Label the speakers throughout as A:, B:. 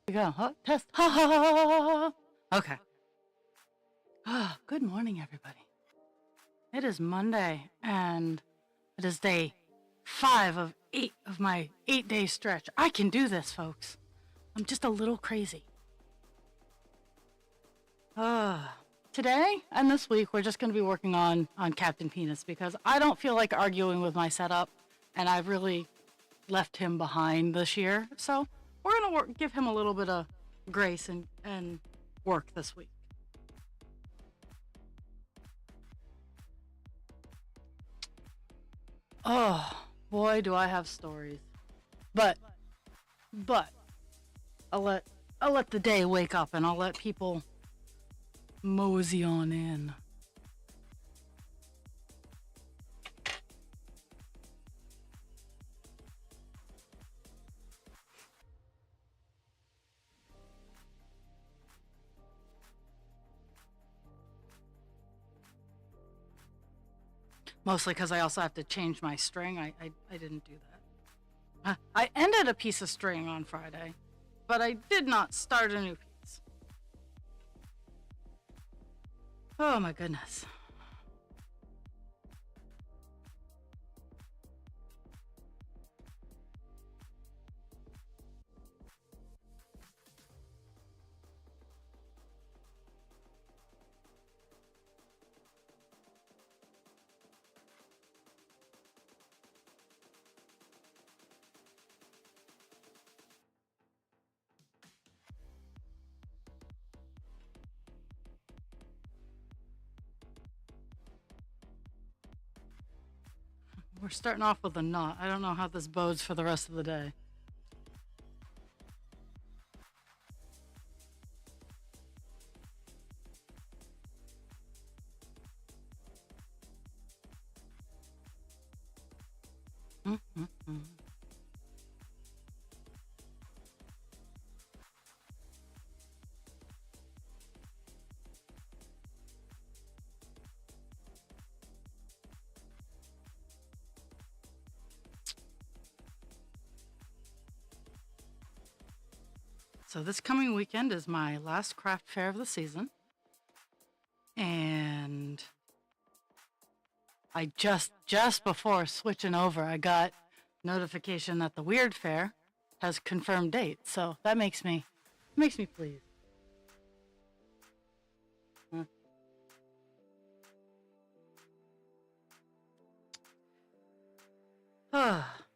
A: We go. Huh? Test. Ha ha ha ha ha. Okay. Good morning, everybody. It is Monday, and it is day 5 of my 8-day stretch. I can do this, folks. I'm just a little crazy. Today and this week, we're just going to be working on Captain Penis because I don't feel like arguing with my setup, and I've really left him behind this year. So we're going to give him a little bit of grace and work this week. Oh, boy, do I have stories. But I'll let the day wake up and I'll let people mosey on in. Mostly because I also have to change my string. I didn't do that. I ended a piece of string on Friday, but I did not start a new piece. Oh my goodness. We're starting off with a knot. I don't know how this bodes for the rest of the day. Mm-hmm. So this coming weekend is my last craft fair of the season. And I just before switching over, I got notification that the Weird Fair has confirmed dates. So that makes me pleased.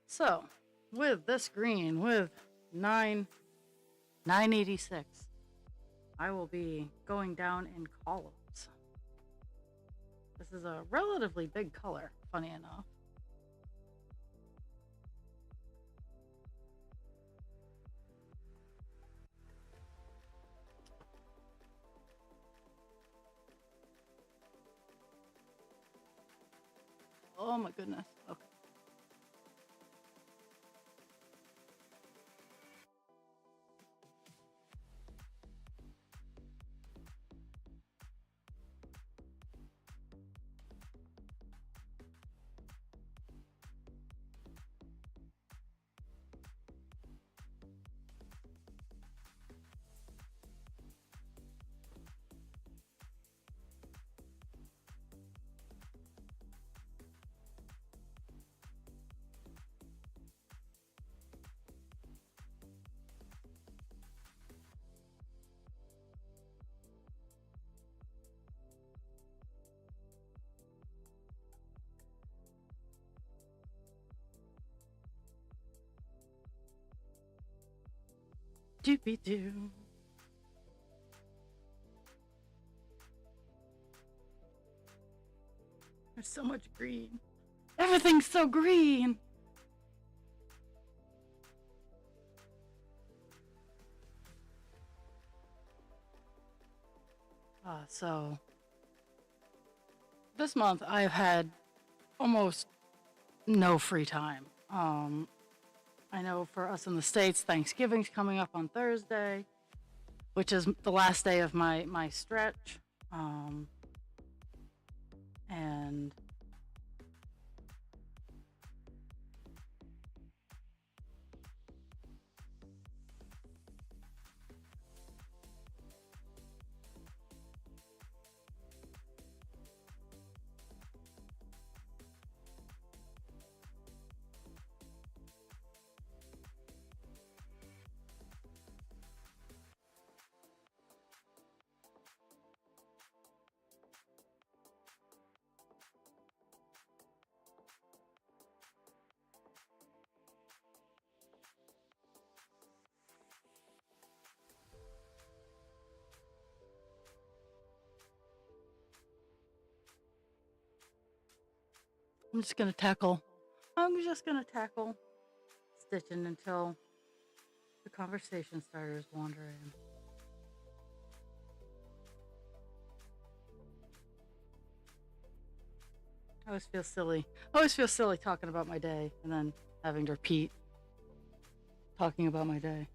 A: So with this green, with 986, I will be going down in columns. This is a relatively big color, funny enough. Oh my goodness. Okay. Doopy-doo. There's so much green. Everything's so green. So this month I've had almost no free time. I know for us in the States, Thanksgiving's coming up on Thursday, which is the last day of my stretch. And I'm just gonna tackle. I'm just gonna tackle stitching until the conversation starters wander in. I always feel silly. I always feel silly talking about my day and then having to repeat talking about my day.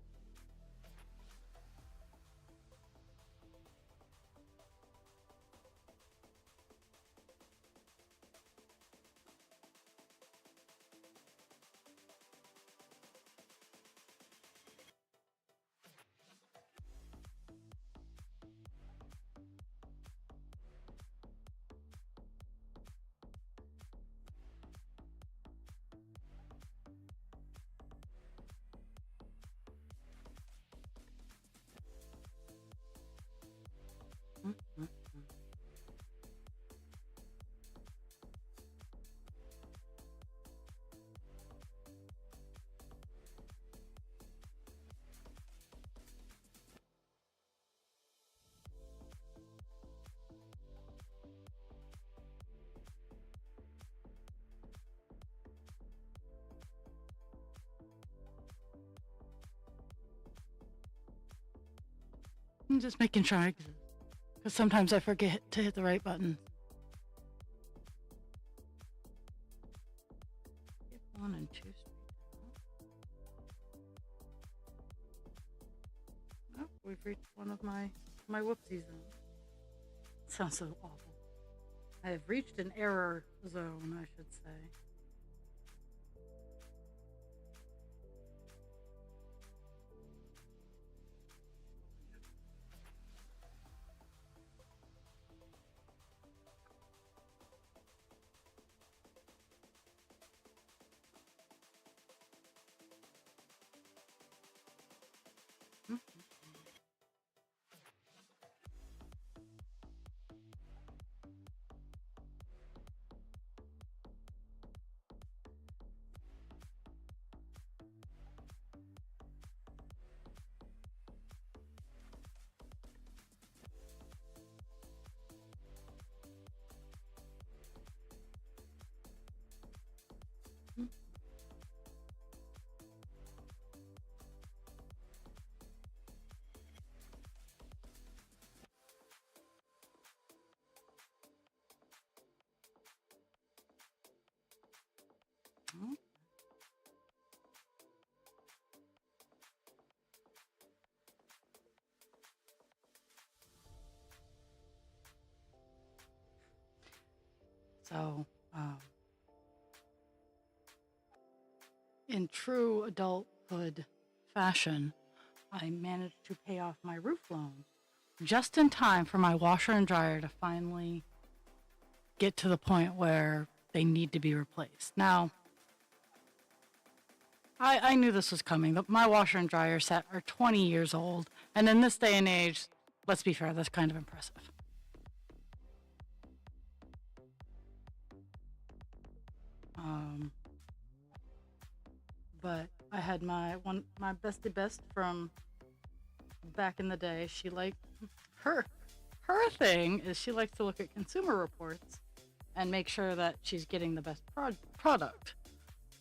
A: Mm-hmm. I'm just making sure, because sometimes I forget to hit the right button. Skip 1 and 2 straight down. Oh, we've reached one of my whoopsie zones. Sounds so awful. I have reached an error zone, I should say. Mm-hmm. So, in true adulthood fashion, I managed to pay off my roof loan just in time for my washer and dryer to finally get to the point where they need to be replaced. Now, I knew this was coming. My washer and dryer set are 20 years old, and in this day and age, let's be fair, that's kind of impressive. But I had my bestie best from back in the day. She liked her thing is she likes to look at consumer reports and make sure that she's getting the best product.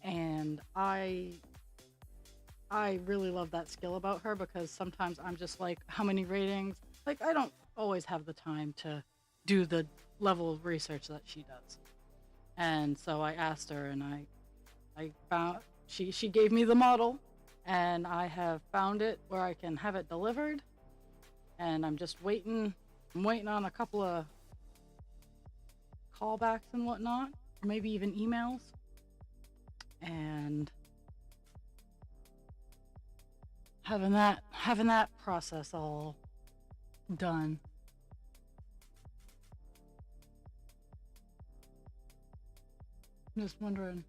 A: And I really love that skill about her, because sometimes I'm just like, how many ratings? Like, I don't always have the time to do the level of research that she does. And so I asked her, and I found she gave me the model, and I have found it where I can have it delivered. And I'm just waiting. I'm waiting on a couple of callbacks and whatnot, or maybe even emails. And having that process all done. I'm just wondering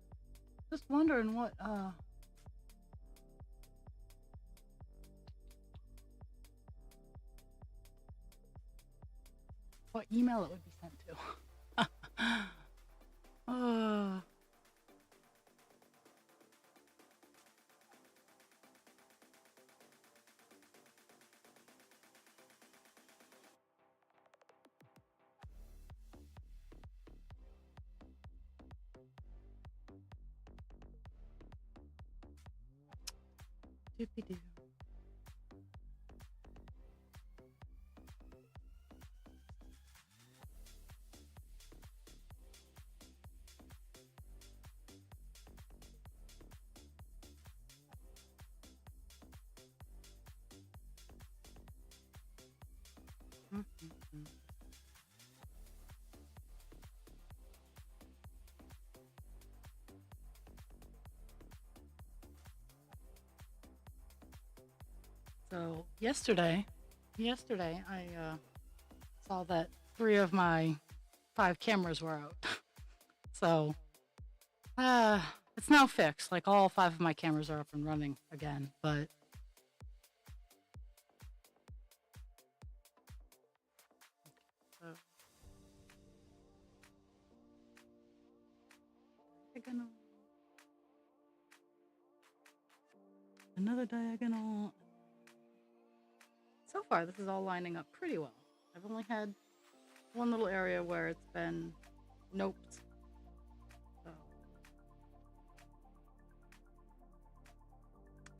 A: what email it would be sent to. Doopy doo. So yesterday I saw that 3 of my 5 cameras were out. So it's now fixed. Like all 5 of my cameras are up and running again. But diagonal, another diagonal. So far, this is all lining up pretty well. I've only had one little area where it's been noped. So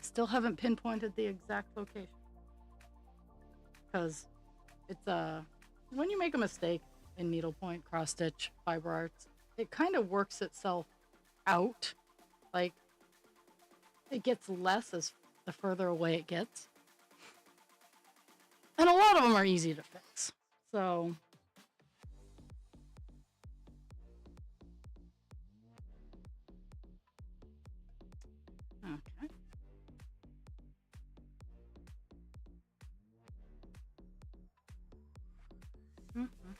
A: still haven't pinpointed the exact location because it's when you make a mistake in needlepoint, cross stitch, fiber arts, it kind of works itself out. Like it gets less as the further away it gets. And a lot of them are easy to fix. So okay. Mm-hmm.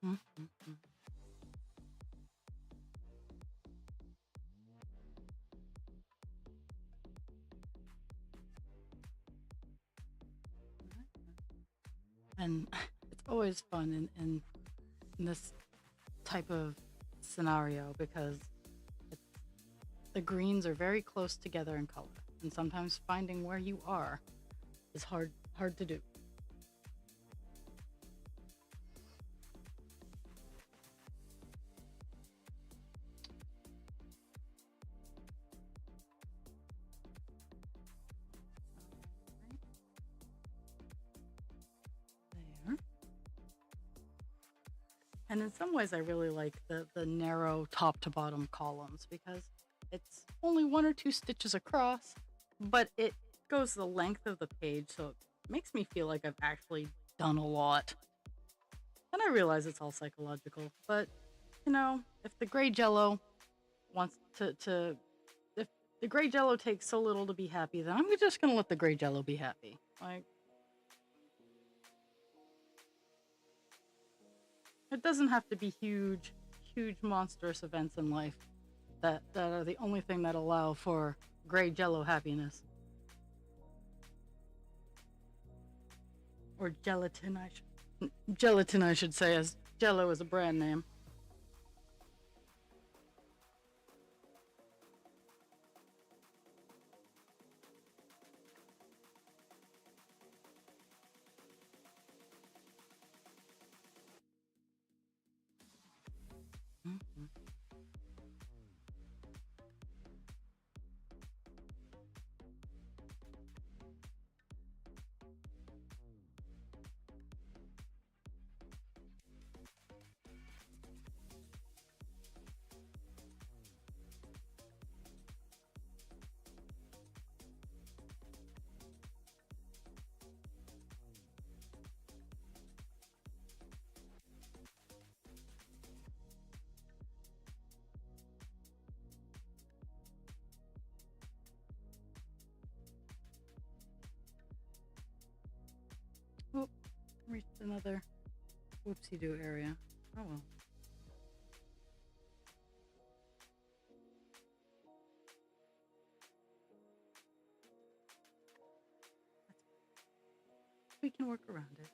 A: Mm-hmm. And it's always fun in this type of scenario because it's, the greens are very close together in color, and sometimes finding where you are is hard to do. There. And in some ways, I really like the narrow top to bottom columns because it's only 1 or 2 stitches across, but it goes the length of the page, so it makes me feel like I've actually done a lot. And I realize it's all psychological, but you know, if the gray jello wants to if the gray jello takes so little to be happy, then I'm just gonna let the gray jello be happy. Like, it doesn't have to be huge, monstrous events in life that are the only thing that allow for gray jello happiness. Or gelatin, I should say, as Jello is a brand name. Mhm. Reached another whoopsie-doo area. Oh well. We can work around it.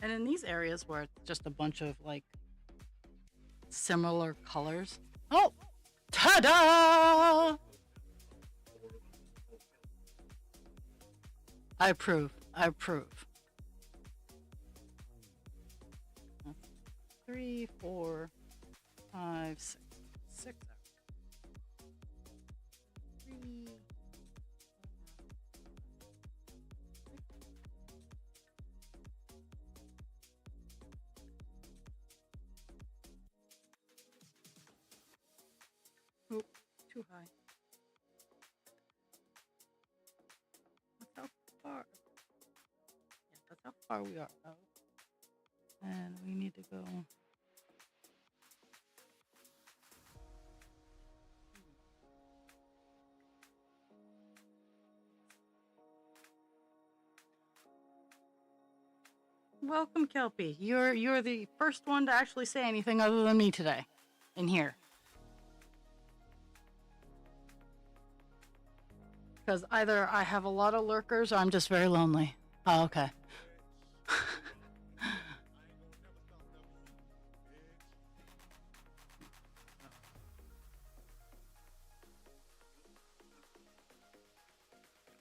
A: And in these areas where it's just a bunch of like similar colors. Oh, ta-da! I approve. I approve. 3, 4, 5, 6. 6. 3. Oh, too high. That's how far. Yeah, that's how far we are out. And we need to go. Welcome, Kelpie. You're the first one to actually say anything other than me today, in here. Because either I have a lot of lurkers or I'm just very lonely. Oh, okay.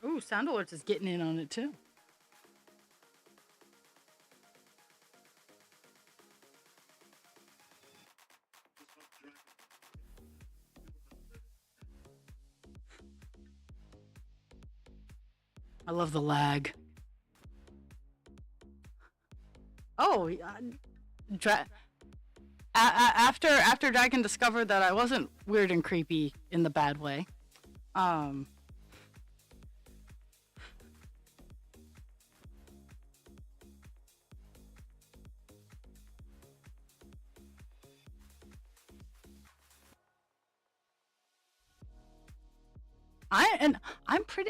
A: Ooh, Sound Alerts is getting in on it too. I love the lag. Oh, after Dragon discovered that I wasn't weird and creepy in the bad way,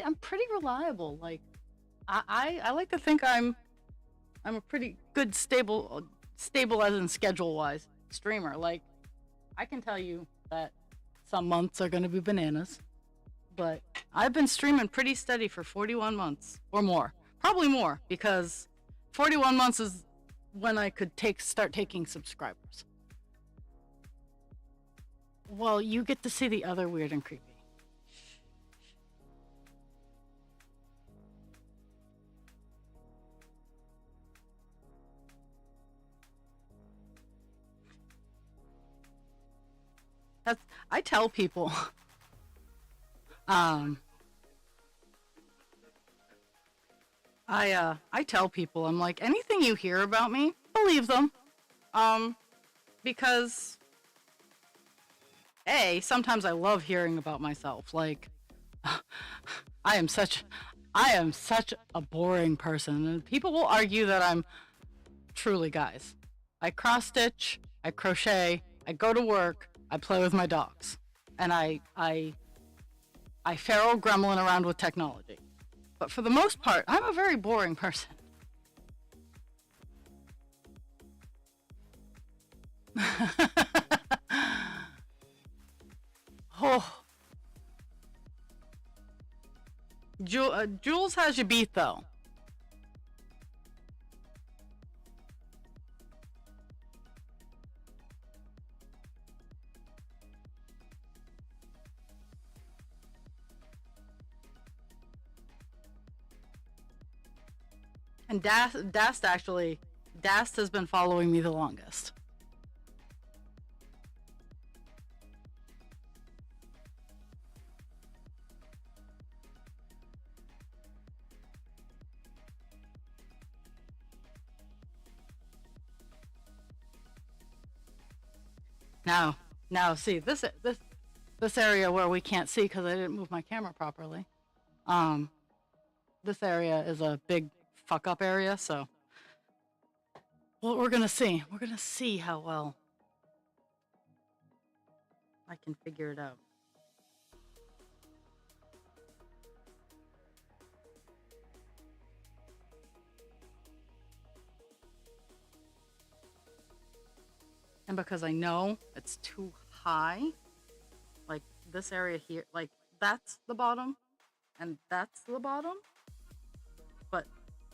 A: I'm pretty reliable. Like, I like to think I'm a pretty good stable as in schedule wise streamer. Like, I can tell you that some months are going to be bananas, but I've been streaming pretty steady for 41 months or more, probably more, because 41 months is when I could start taking subscribers. Well, you get to see the other weird and creepy. I tell people, I tell people, I'm like, anything you hear about me, believe them, because sometimes I love hearing about myself. Like, I am such a boring person, and people will argue that I'm truly, guys. I cross stitch, I crochet, I go to work, I play with my dogs, and I feral gremlin around with technology. But for the most part, I'm a very boring person. Oh. Jules has you beat, though. And Dast actually Dast has been following me the longest. Now, see this area where we can't see because I didn't move my camera properly. This area is a big fuck up area, so well, we're gonna see. We're gonna see how well I can figure it out. And because I know it's too high, like this area here, like that's the bottom and that's the bottom, but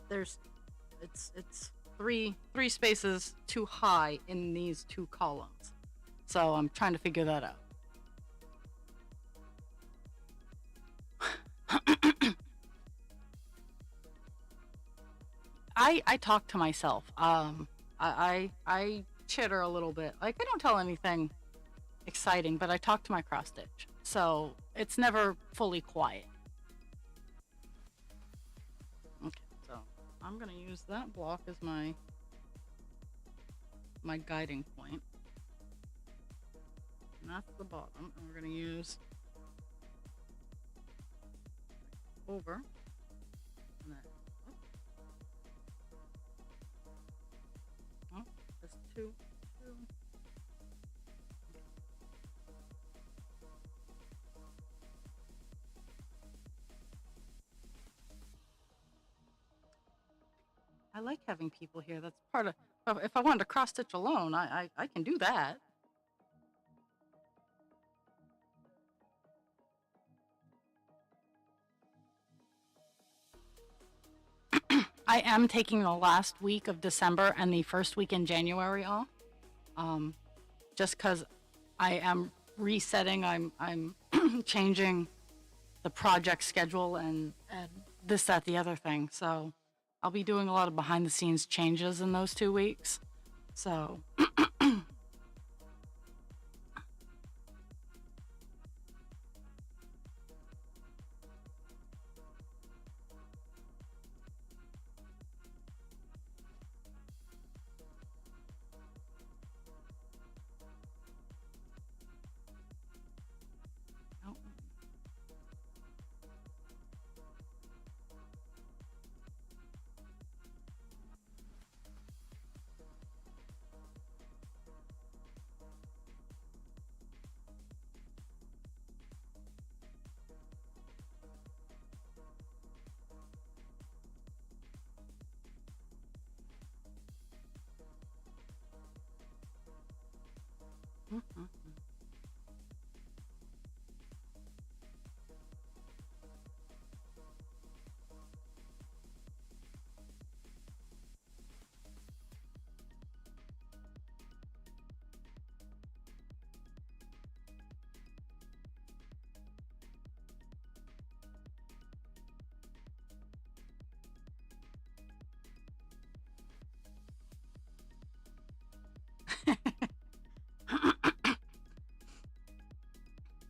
A: there's it's three spaces too high in these two columns. So I'm trying to figure that out. I talk to myself. I chitter a little bit. Like, I don't tell anything exciting, but I talk to my cross stitch, so it's never fully quiet. Okay, so I'm gonna use that block as my guiding point, and that's the bottom. And we're gonna use over. Just two. I like having people here. That's part of. If I wanted to cross stitch alone, I can do that. I am taking the last week of December and the first week in January off, just because I am resetting. I'm changing the project schedule and this, that, the other thing. So I'll be doing a lot of behind the scenes changes in those 2 weeks. So.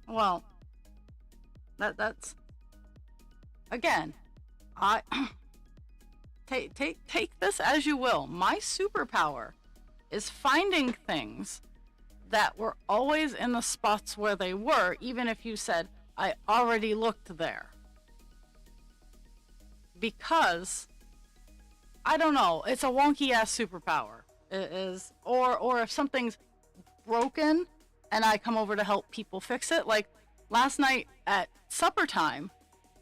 A: Well, that's again, I take this as you will. My superpower is finding things that were always in the spots where they were, even if you said I already looked there. Because I don't know, it's a wonky ass superpower. It is, or if something's broken and I come over to help people fix it. Like last night at supper time,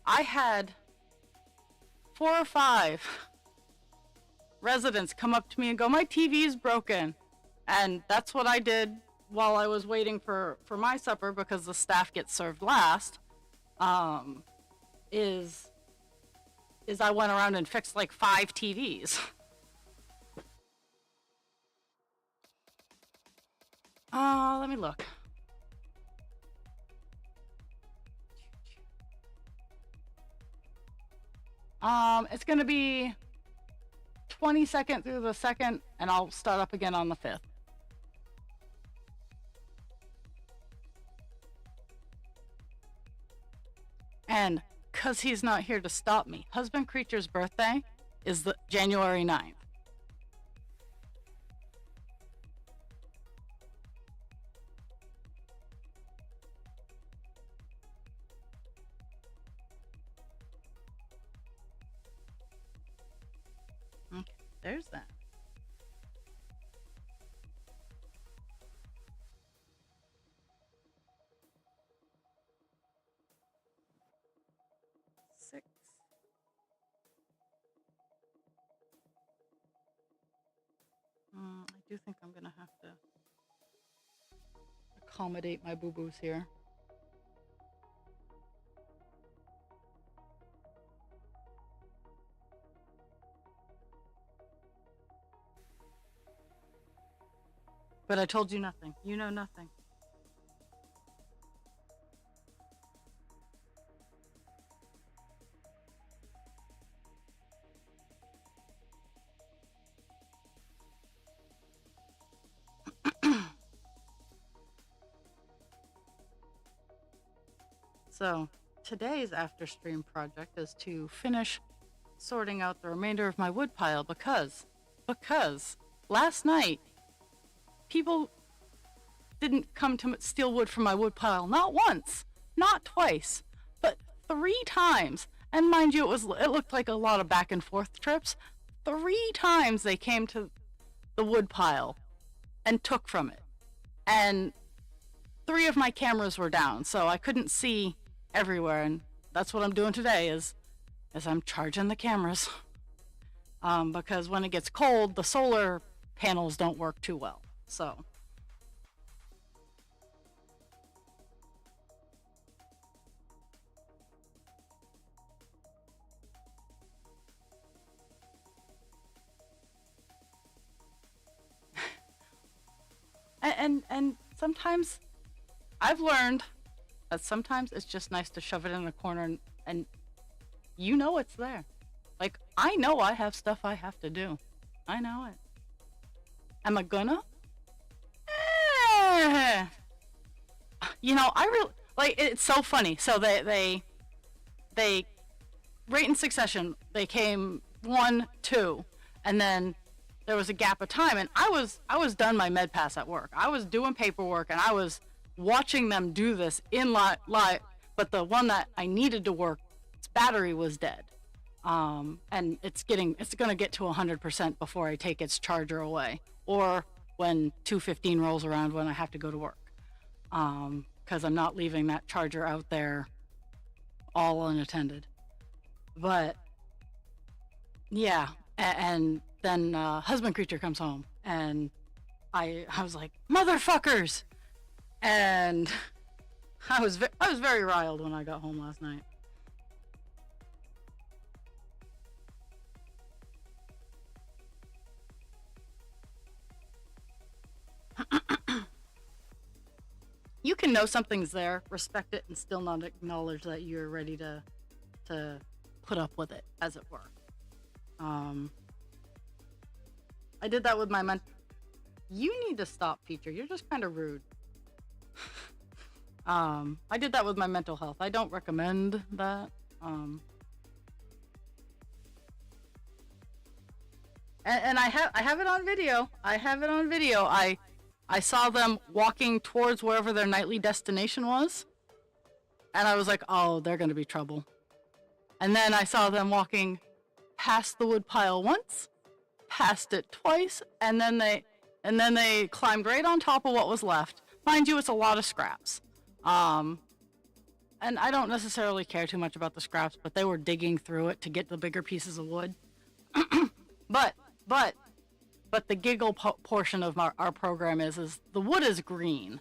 A: I had 4 or 5 residents come up to me and go, "My TV's broken." And that's what I did while I was waiting for my supper, because the staff gets served last. Is I went around and fixed like 5 TVs. Let me look. It's gonna be 22nd through the 2nd, and I'll start up again on the 5th. And because he's not here to stop me, Husband Creature's birthday is the January 9th. Okay, there's that. I do think I'm going to have to accommodate my boo-boos here. But I told you nothing. You know nothing. So today's after stream project is to finish sorting out the remainder of my wood pile because last night people didn't come to steal wood from my wood pile, not once, not twice, but 3 times. And mind you, it looked like a lot of back and forth trips. 3 times they came to the wood pile and took from it. And 3 of my cameras were down, so I couldn't see everywhere, and that's what I'm doing today is I'm charging the cameras. Because when it gets cold, the solar panels don't work too well. So and sometimes I've learned that sometimes it's just nice to shove it in a corner and you know it's there. Like, I know I have stuff I have to do. I know it. Am I gonna? You know, I really, like, it's so funny. So they right in succession, they came 1, 2, and then there was a gap of time, and I was done my med pass at work. I was doing paperwork, and I was watching them do this in live, but the one that I needed to work, its battery was dead. And it's gonna get to 100% before I take its charger away, or when 2:15 rolls around when I have to go to work. Because I'm not leaving that charger out there all unattended. But yeah, and then Husband Creature comes home, and I was like, motherfuckers, and I was very riled when I got home last night. You can know something's there, respect it, and still not acknowledge that you're ready to put up with it, as it were. I did that with my You need to stop, Peter. You're just kind of rude. I did that with my mental health. I don't recommend that. And I have it on video. I have it on video. I saw them walking towards wherever their nightly destination was, and I was like, oh, they're gonna be trouble. And then I saw them walking past the wood pile once, past it twice, and then they climbed right on top of what was left. Mind you, it's a lot of scraps. And I don't necessarily care too much about the scraps, but they were digging through it to get the bigger pieces of wood. But the giggle portion of our program is the wood is green.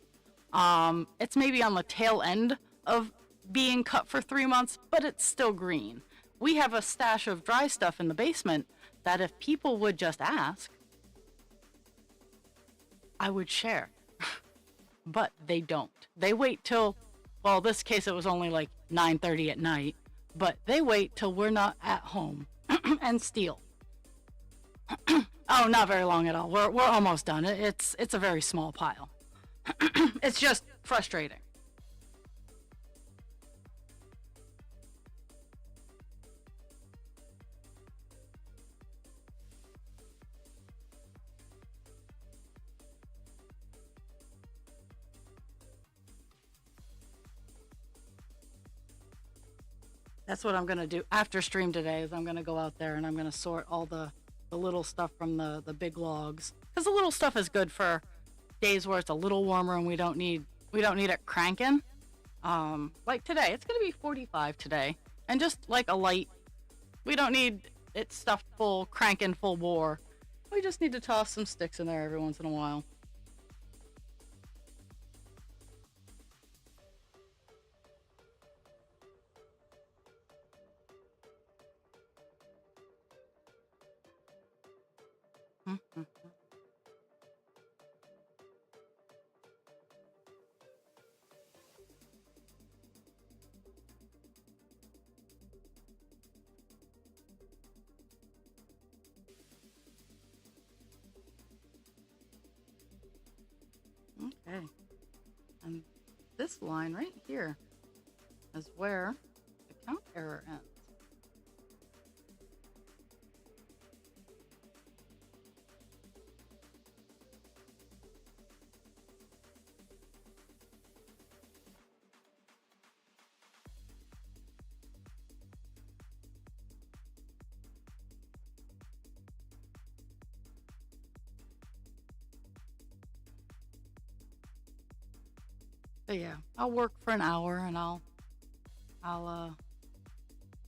A: It's maybe on the tail end of being cut for 3 months, but it's still green. We have a stash of dry stuff in the basement that if people would just ask, I would share. But they don't. They wait till, well, in this case it was only like 9:30 at night, but they wait till we're not at home and steal. Oh, not very long at all. We're almost done. It's a very small pile. It's just frustrating. That's what I'm gonna do after stream today. Is I'm gonna go out there and I'm gonna sort all the little stuff from the big logs, because the little stuff is good for days where it's a little warmer and we don't need it cranking. Like today, it's gonna be 45 today, and just like a light. We don't need it stuffed full, cranking full bore. We just need to toss some sticks in there every once in a while. Mhm. Okay. And this line right here is where the count error ends. But yeah, I'll work for an hour and I'll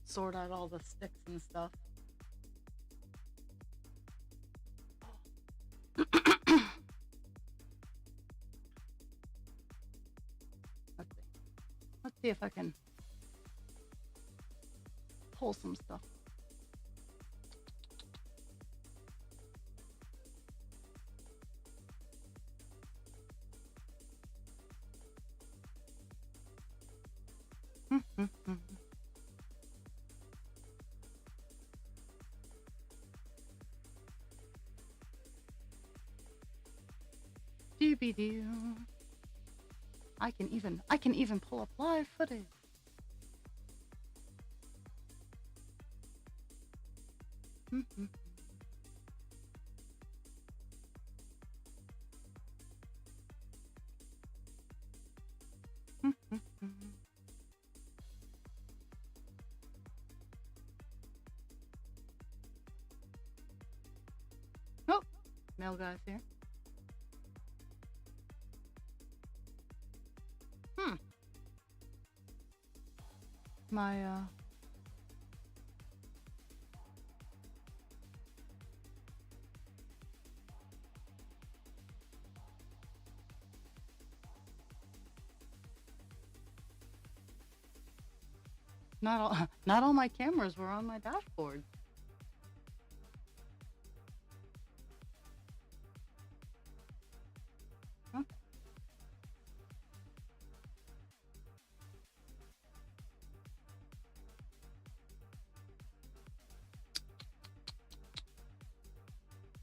A: sort out all the sticks and stuff. Let's see. Let's see if I can pull some stuff. Doobie-doo. I can even pull up live footage. Oh, mail guy's here. My not all not all my cameras were on my dashboard. Huh?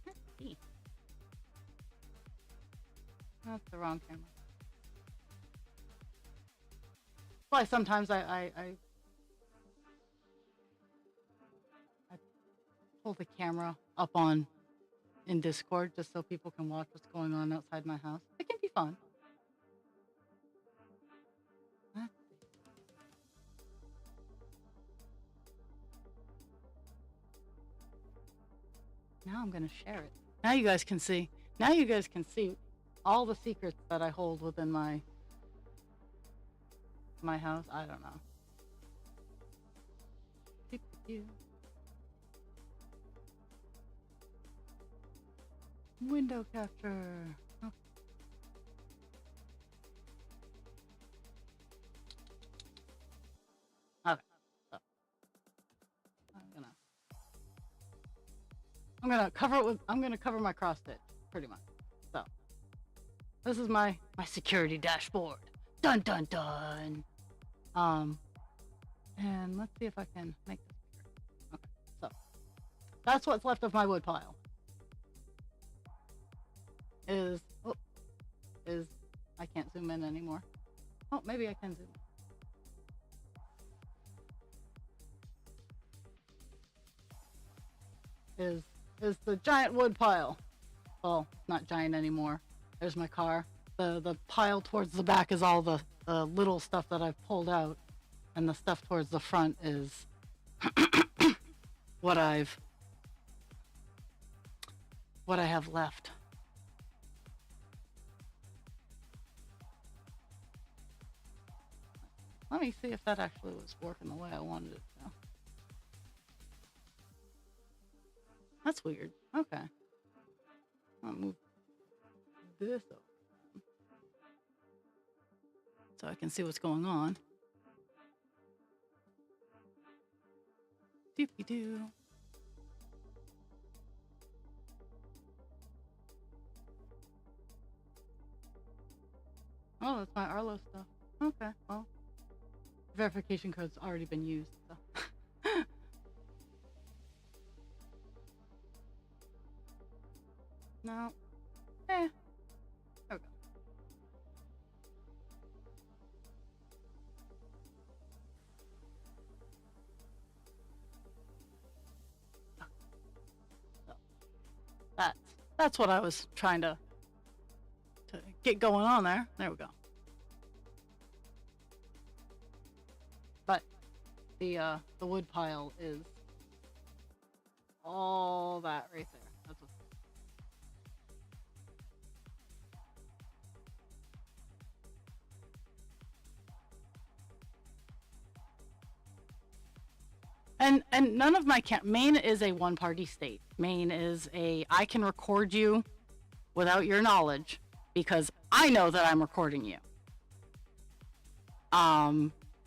A: Let's see. That's the wrong camera. Why sometimes I pull the camera up on in Discord just so people can watch what's going on outside my house. It can be fun. Let's see. Now I'm gonna share it. Now you guys can see. Now you guys can see all the secrets that I hold within my house. I don't know. Window capture. Oh. Okay. So I'm gonna cover it with. I'm gonna cover my cross stitch pretty much. So this is my security dashboard. Dun dun dun. And let's see if I can make this bigger. Okay. So that's what's left of my wood pile. is, oh, is, I can't zoom in anymore. Oh, maybe I can zoom in. Is the giant wood pile. Well, not giant anymore. There's my car. The pile towards the back is all the little stuff that I've pulled out, and the stuff towards the front is what I have left. Let me see if that actually was working the way I wanted it to. That's weird. Okay. I'll move this over so I can see what's going on. Doopy doo. Oh, that's my Arlo stuff. Okay, well, verification code's already been used, so. No. There we go. So, that's what I was trying to get going on there. There we go. But the wood pile is all that right there. That's what. And none of my Maine is a one-party state. Maine is I can record you without your knowledge because I know that I'm recording you.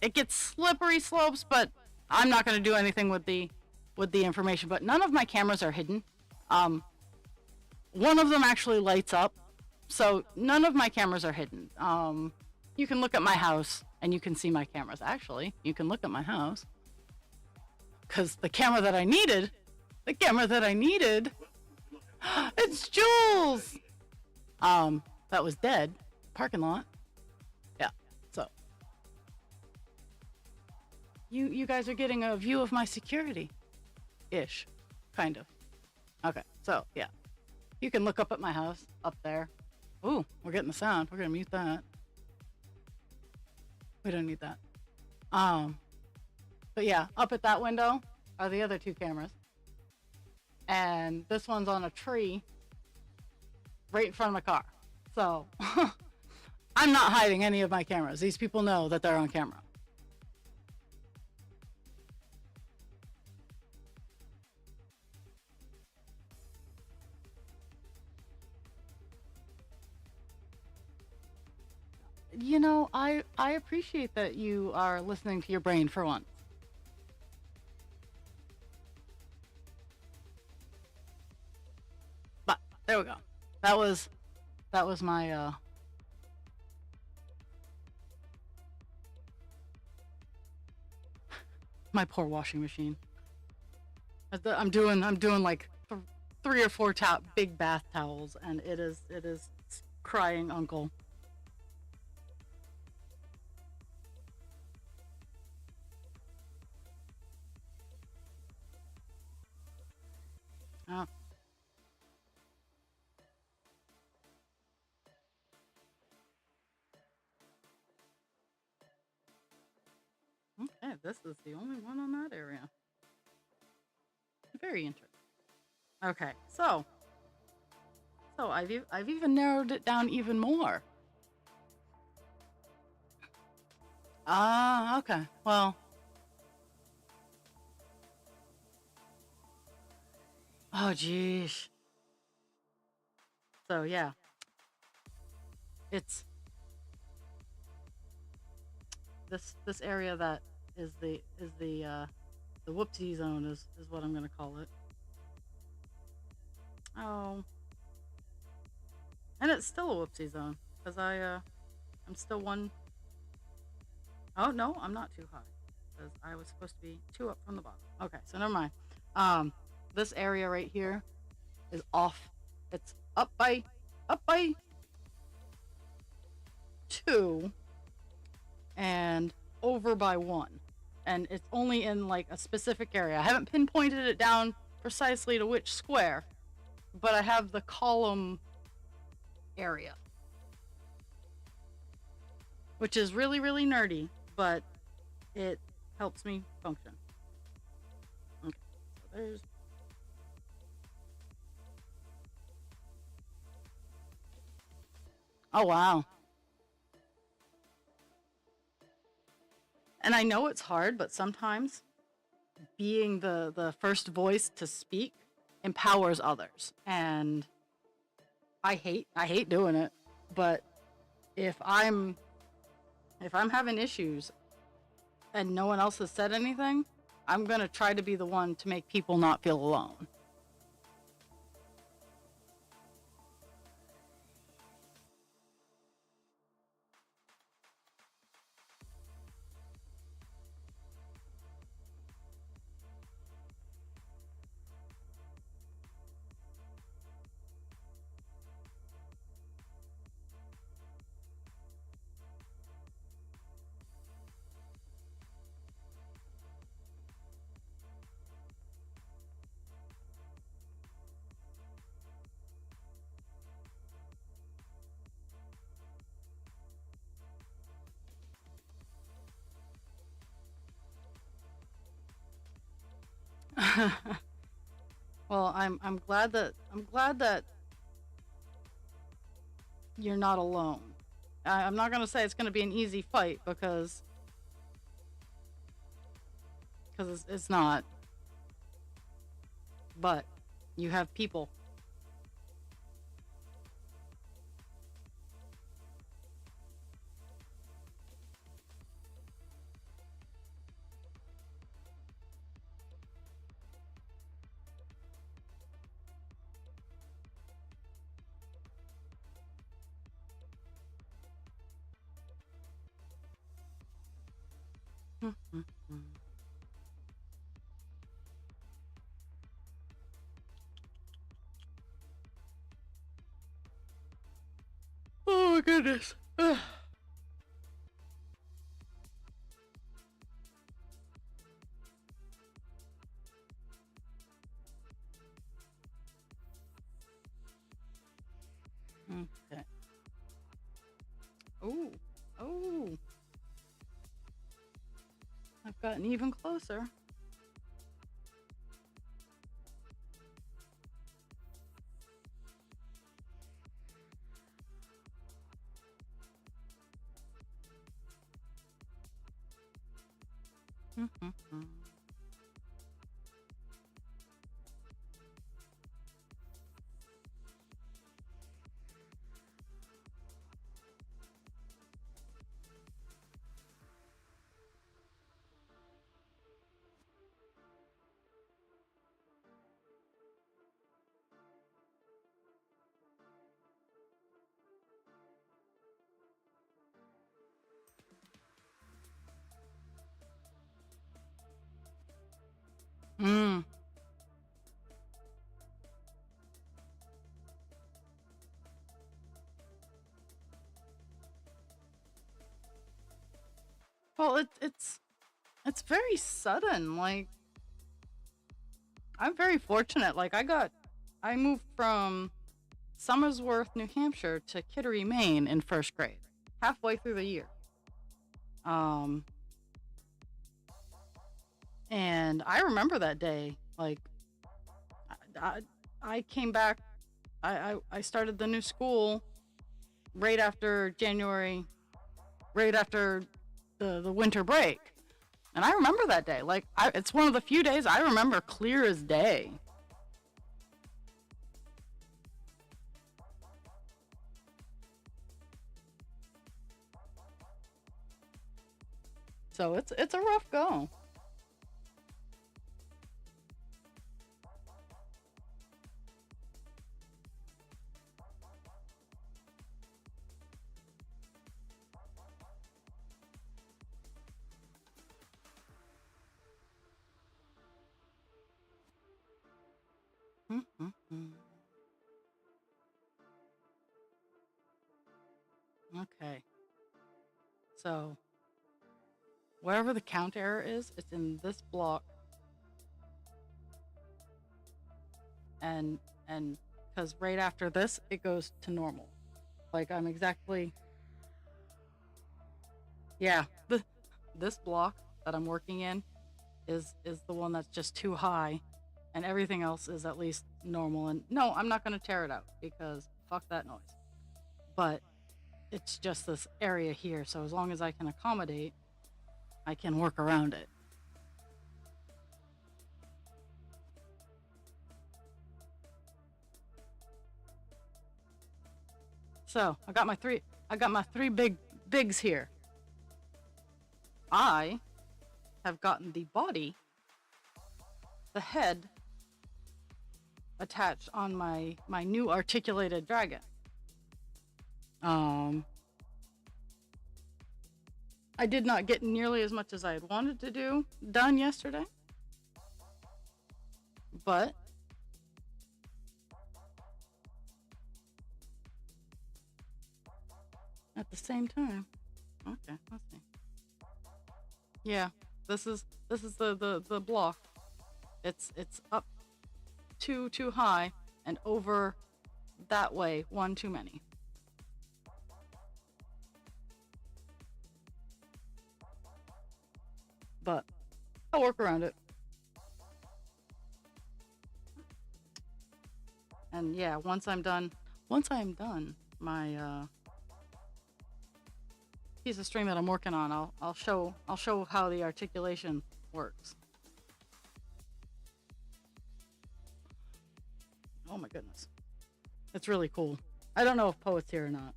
A: It gets slippery slopes, but I'm not going to do anything with the information. But none of my cameras are hidden. One of them actually lights up, so none of my cameras are hidden. You can look at my house and you can see my cameras. Actually, you can look at my house. Because the camera that I needed, it's Jules! That was dead. Parking lot. Yeah, so. You guys are getting a view of my security-ish, kind of. Okay, so, yeah. You can look up at my house, up there. Ooh, we're getting the sound. We're gonna mute that. We don't need that. But yeah, up at that window are the other two cameras. And this one's on a tree right in front of my car. So I'm not hiding any of my cameras. These people know that they're on camera. You know, I appreciate that you are listening to your brain for once. But there we go. That was my my poor washing machine. I'm doing like 3 or 4 big bath towels, and it is crying uncle. Oh. Okay, this is the only one on that area. Very interesting. Okay, so I've even narrowed it down even more. Ah, okay. Well, oh geez. So yeah, it's this area that is the whoopsie zone is what I'm gonna call it. Oh, and it's still a whoopsie zone because I'm still one. Oh no, I'm not too high because I was supposed to be 2 up from the bottom. Okay, so never mind. This area right here is off. It's up by up by 2 and over by 1. And it's only in like a specific area. I haven't pinpointed it down precisely to which square, but I have the column area, which is really, really nerdy, but it helps me function. Okay, so there's... Oh, wow. And I know it's hard, but sometimes being the first voice to speak empowers others. And I hate doing it, but if I'm having issues and no one else has said anything, I'm gonna try to be the one to make people not feel alone. Well, I'm glad that you're not alone. I'm not gonna say it's gonna be an easy fight because it's not. But you have people. Oh my goodness. Okay. Oh, oh. I've gotten even closer. Mm. Well, it's very sudden. Like, I'm very fortunate. Like, I moved from Somersworth, New Hampshire to Kittery, Maine in first grade, halfway through the year. And I remember that day. Like, I came back. I started the new school right after January, right after the winter break. And I remember that day. Like, it's one of the few days I remember clear as day. So it's a rough go. So wherever the count error is, it's in this block. And because right after this, it goes to normal. Like I'm exactly, yeah, this block that I'm working in is the one that's just too high, and everything else is at least normal. And no, I'm not going to tear it out because fuck that noise. But it's just this area here, so as long as I can accommodate, I can work around it. So I got my three bigs here. I have gotten the body, the head attached on my new articulated dragon. I did not get nearly as much as I had wanted to do done yesterday, but at the same time, okay, let's see. Yeah, this is the block. It's up too high and over that way one too many. But I'll work around it. And yeah, once I'm done, my piece of string that I'm working on, I'll show how the articulation works. Oh my goodness. It's really cool. I don't know if Poet's here or not.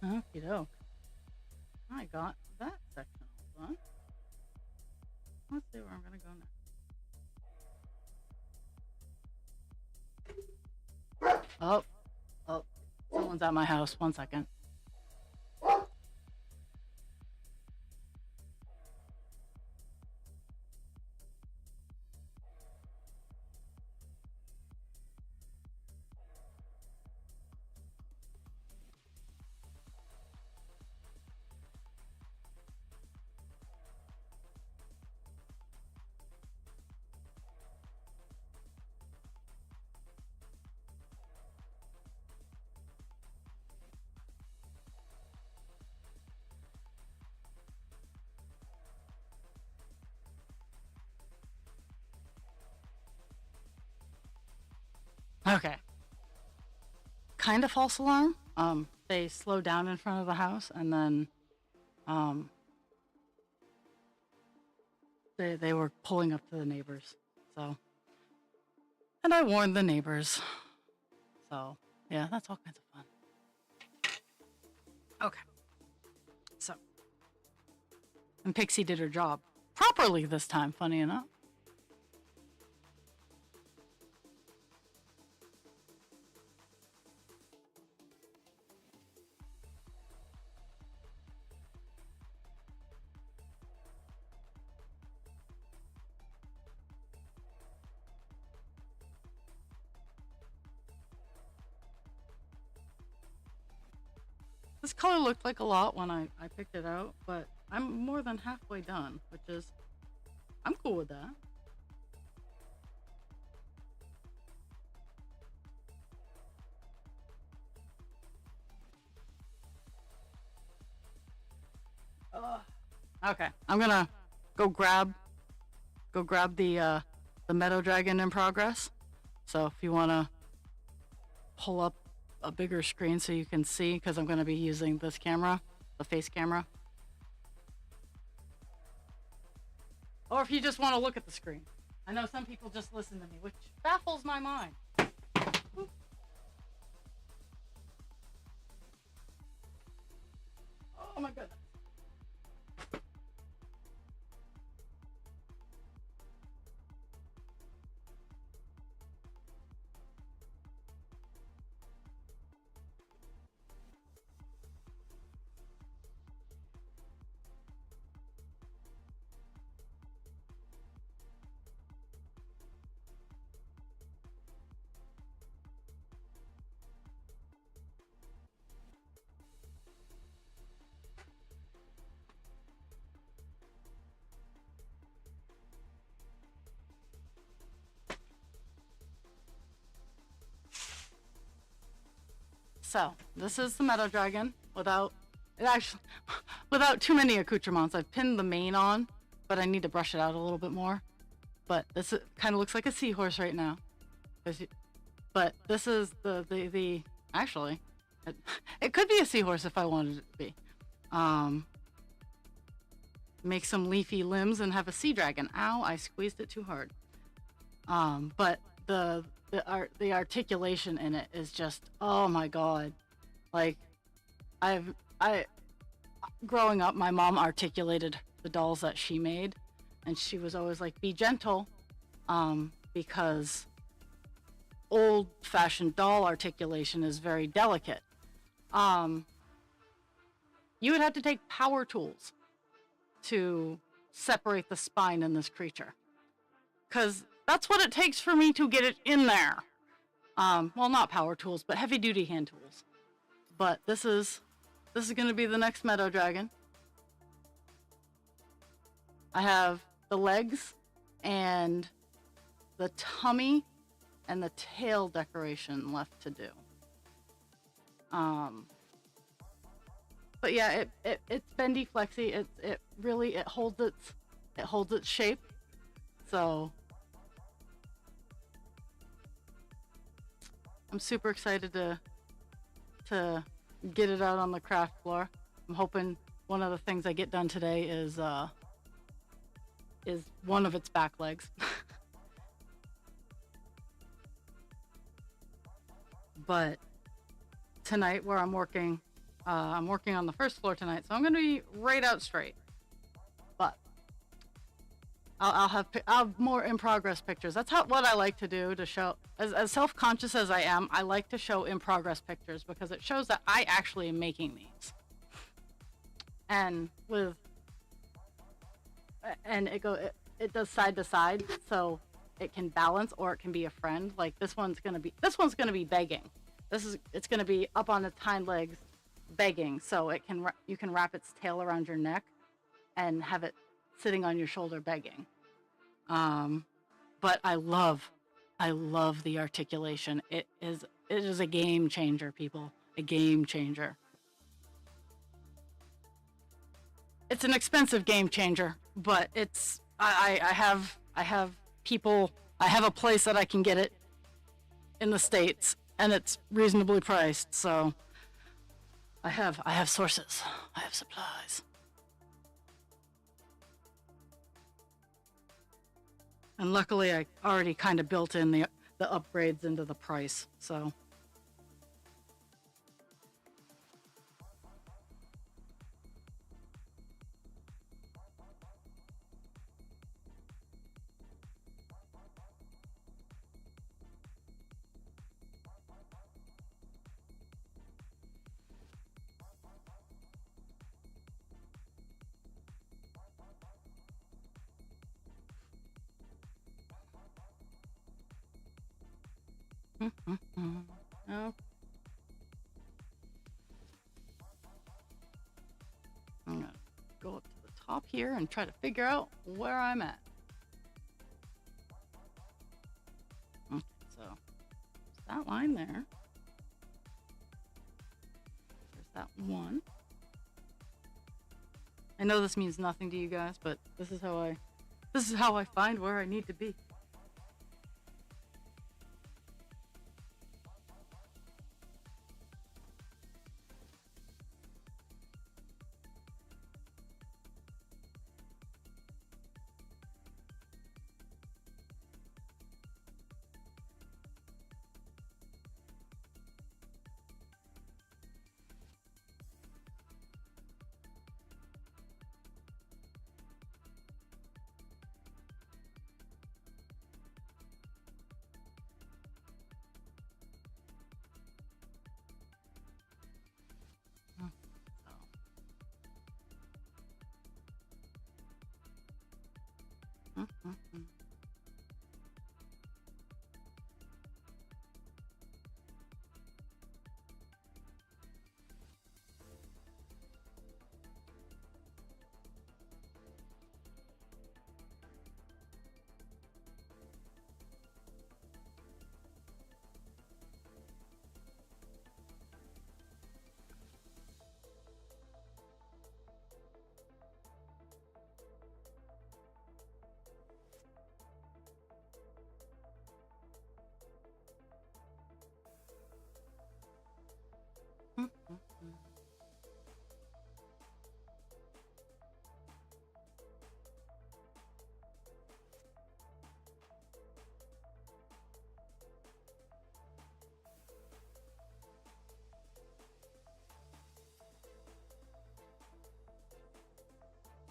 A: Okie doke. I got that section all done. Let's see where I'm gonna go next. Oh, someone's at my house. 1 second. Okay. Kind of false alarm. They slowed down in front of the house, and then they were pulling up to the neighbors. So, and I warned the neighbors. So, yeah, that's all kinds of fun. Okay. So, and Pixie did her job properly this time, funny enough. This color looked like a lot when I picked it out, but I'm more than halfway done, which is, I'm cool with that. Okay, I'm gonna go grab the Meadow Dragon in progress. So if you wanna pull up a bigger screen so you can see, because I'm gonna be using this camera, the face camera. Or if you just want to look at the screen. I know some people just listen to me, which baffles my mind. Oh my goodness. So this is the Meadow Dragon without too many accoutrements. I've pinned the mane on, but I need to brush it out a little bit more. But this kind of looks like a seahorse right now. But this is the actually, it could be a seahorse if I wanted it to be. Make some leafy limbs and have a sea dragon. Ow, I squeezed it too hard. But the articulation in it is just, oh my god. Like, growing up, my mom articulated the dolls that she made, and she was always like, be gentle, because old-fashioned doll articulation is very delicate. You would have to take power tools to separate the spine in this creature, because that's what it takes for me to get it in there. Well, not power tools, but heavy-duty hand tools. But this is going to be the next Meadow Dragon. I have the legs and the tummy and the tail decoration left to do. But yeah, it's bendy flexy. It really holds its shape. So I'm super excited to get it out on the craft floor. I'm hoping one of the things I get done today is one of its back legs. But tonight, where I'm working on the first floor tonight, so I'm going to be right out straight. But I'll have more in progress pictures. That's what I like to do, to show, as self-conscious as I am, I like to show in progress pictures because it shows that I actually am making these. And it does side to side, so it can balance, or it can be a friend. Like this one's gonna be begging. It's gonna be up on its hind legs, begging. So you can wrap its tail around your neck, and have it sitting on your shoulder begging. But I love the articulation. It is a game changer, people. A game changer. It's an expensive game changer, but I have people. I have a place that I can get it in the States, and it's reasonably priced. So I have sources. I have supplies. And luckily, I already kind of built in the upgrades into the price. So. Oh. I'm gonna go up to the top here and try to figure out where I'm at. Okay, so there's that line there. There's that one. I know this means nothing to you guys, but this is how I find where I need to be.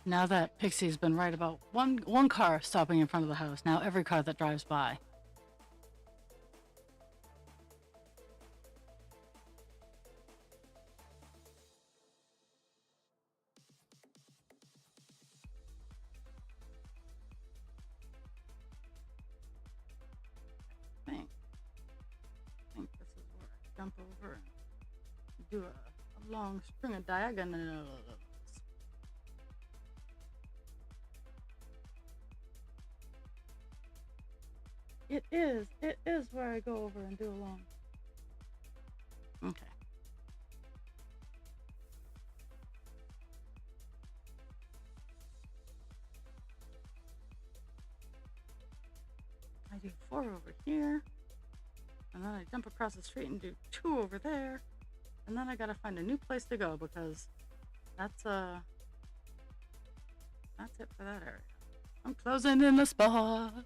A: Now that Pixie's been right about one car stopping in front of the house, now every car that drives by. I think this is where I jump over and do a long string of diagonals. It is where I go over and do a long. Okay. I do 4 over here, and then I jump across the street and do 2 over there, and then I gotta find a new place to go because that's it for that area. I'm closing in the spot.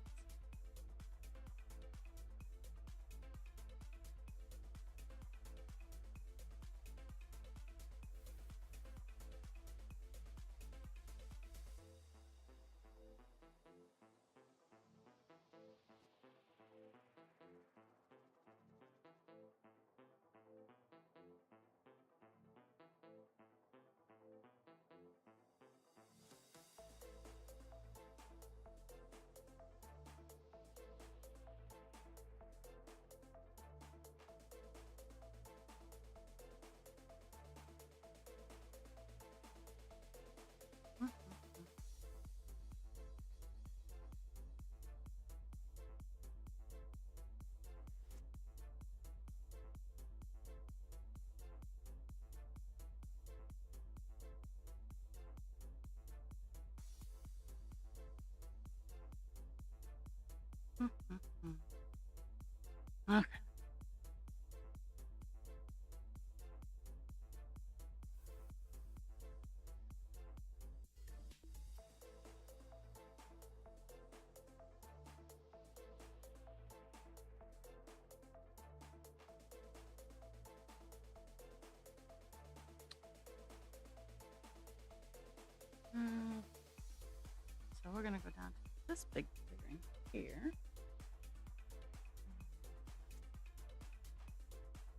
A: we're gonna go down to this big clearing here.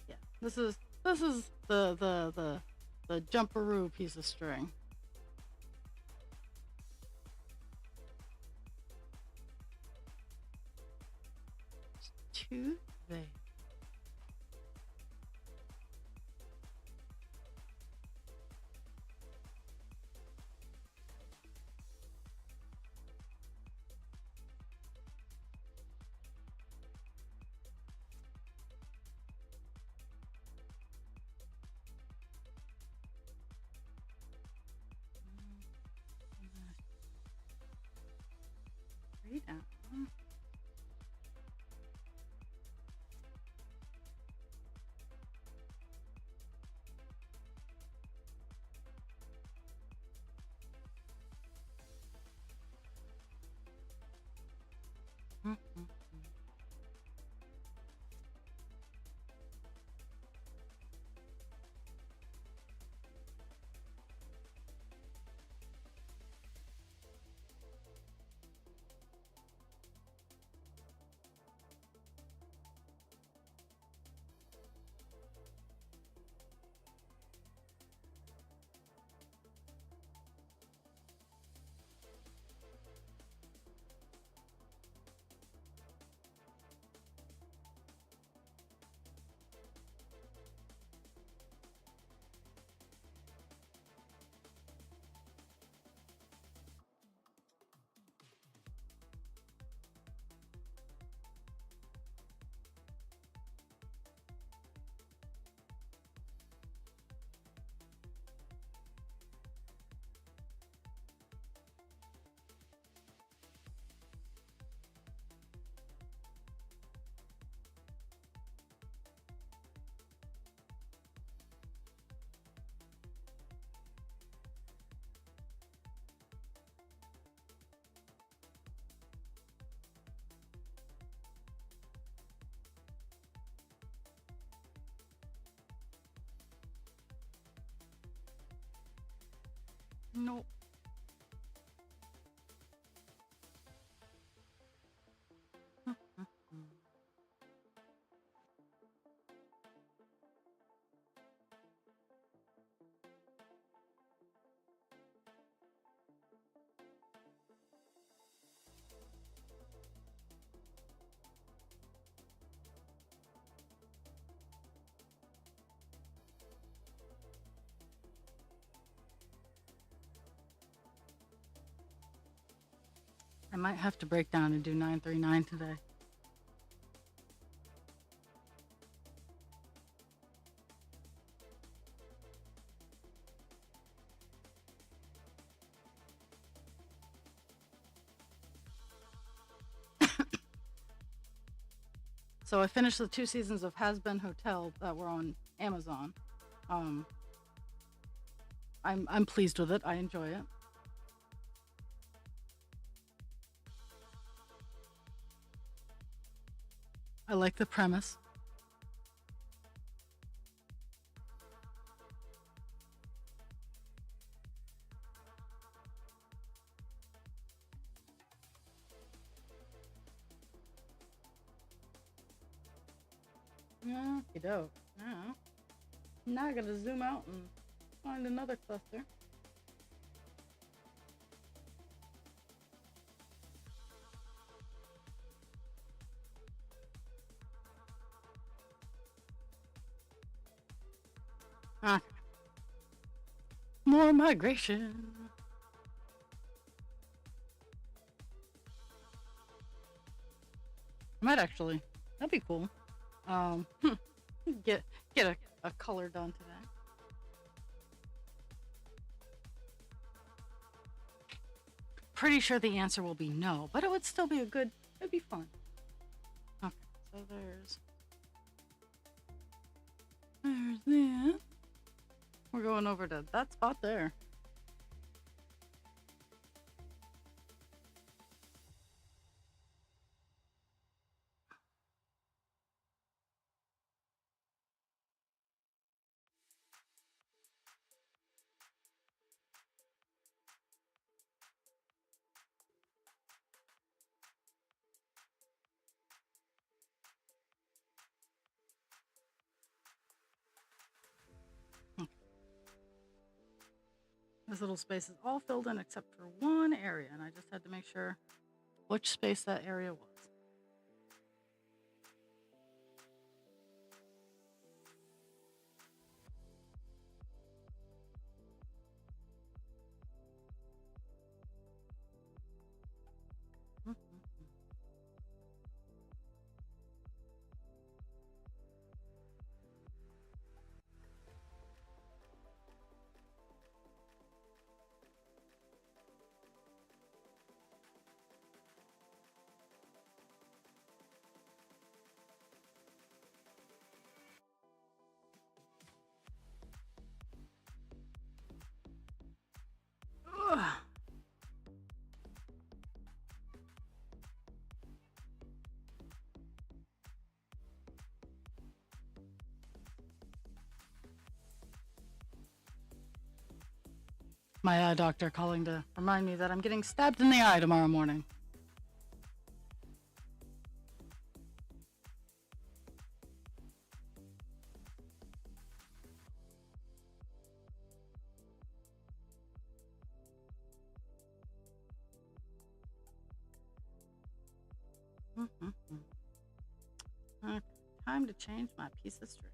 A: Yeah, this is the jumperoo piece of string. It's too vague. Three down. Mm-hmm. Nope. I might have to break down and do 939 today. So I finished the 2 seasons of Has Been Hotel that were on Amazon. I'm pleased with it. I enjoy it. I like the premise. Yeah, you do. Now I gotta zoom out and find another cluster. Okay. More migration. I might actually. That'd be cool. Get a color done today. Pretty sure the answer will be no, but it would still be it'd be fun. Okay, so there's that. We're going over to that spot there. This little space is all filled in except for one area, and I just had to make sure which space that area was. Ugh. My eye doctor calling to remind me that I'm getting stabbed in the eye tomorrow morning. Okay, time to change my piece of string.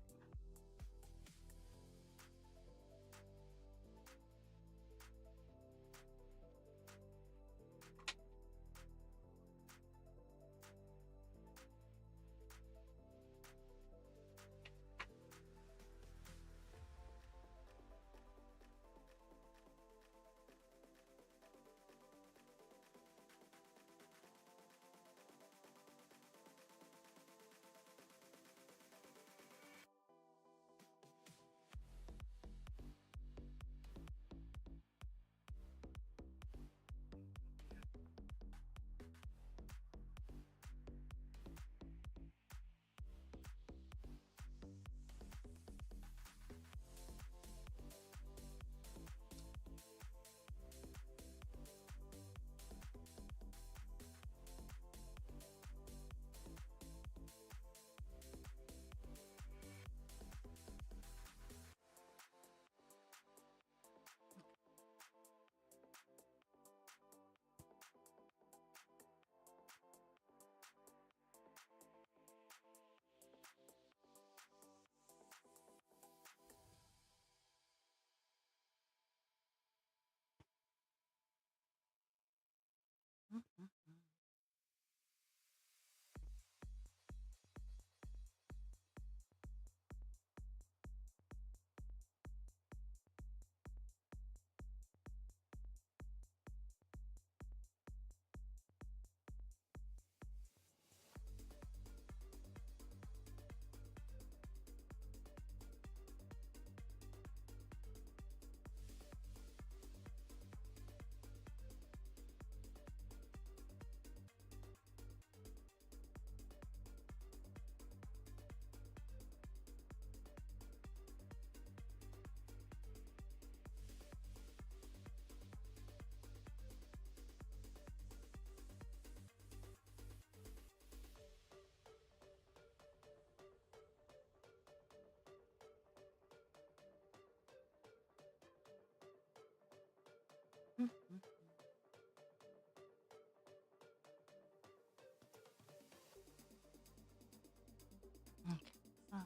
A: Okay, so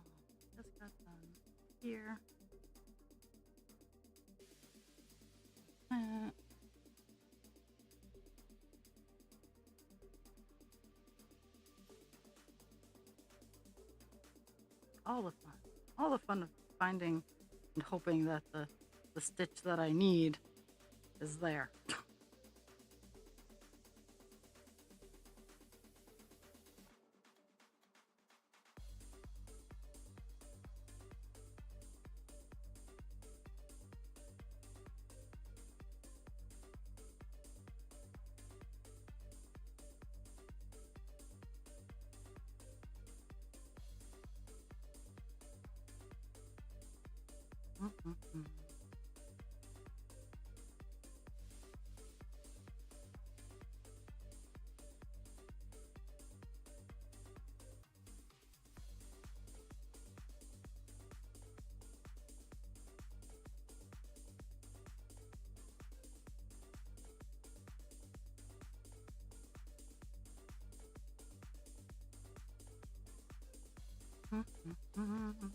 A: just got done here. All the fun of finding and hoping that the stitch that I need is there. Mm-hmm.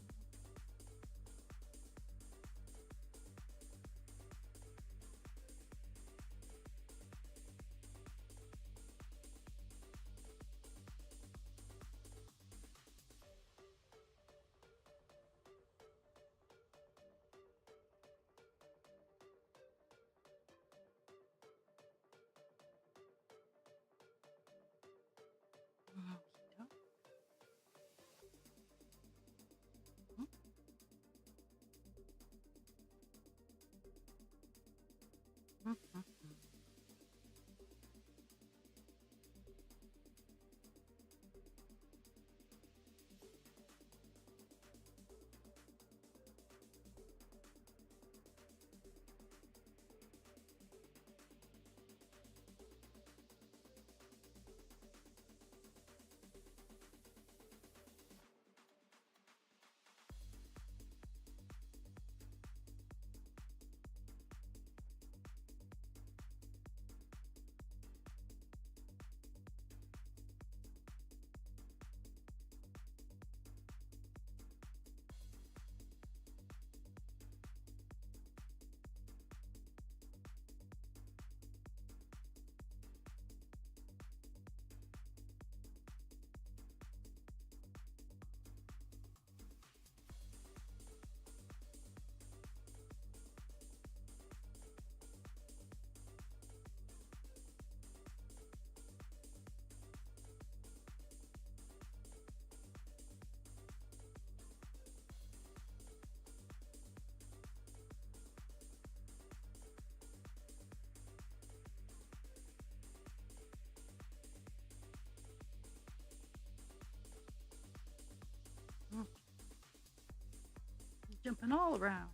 A: Jumping all around.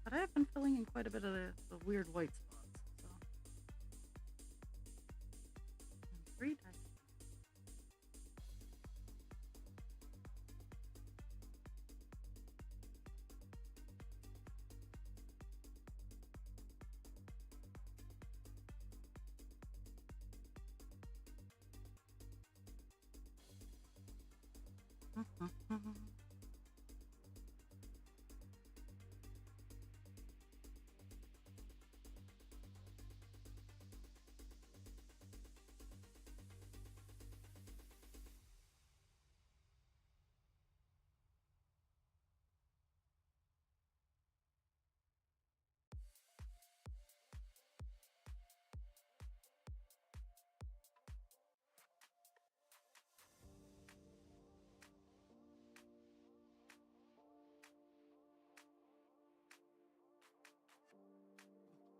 A: But I have been filling in quite a bit of the weird white spots. So. And 3 dice.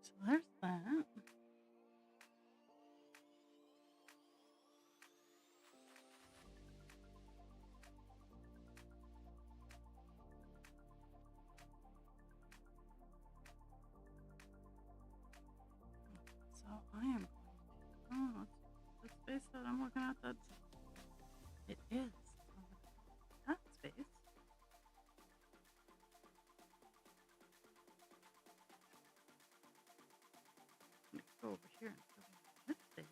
A: So there's that. So I am going to. Oh, the space that I'm looking at, it is that space. I'm going to go over here and fill in this space.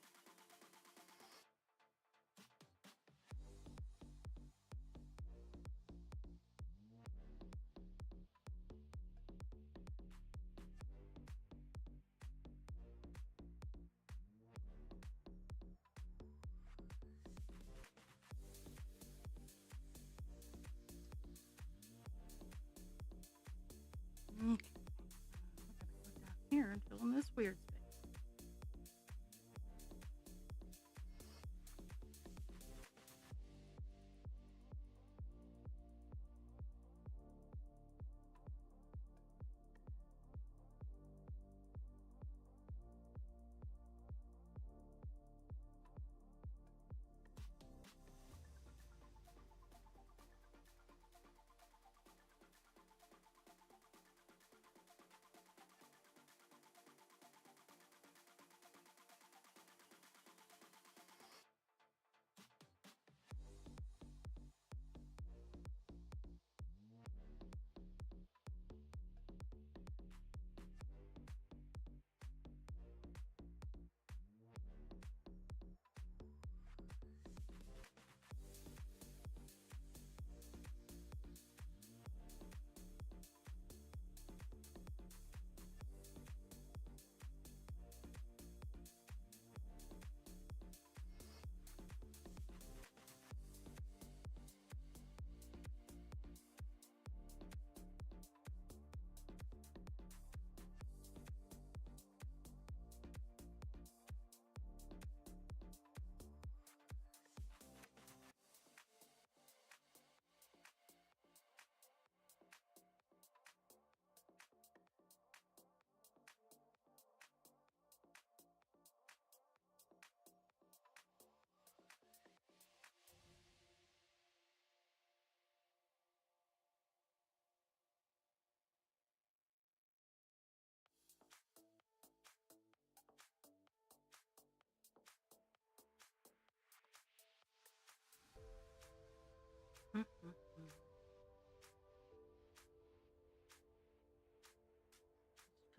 A: Okay. We're going to go down here and fill in this weird space.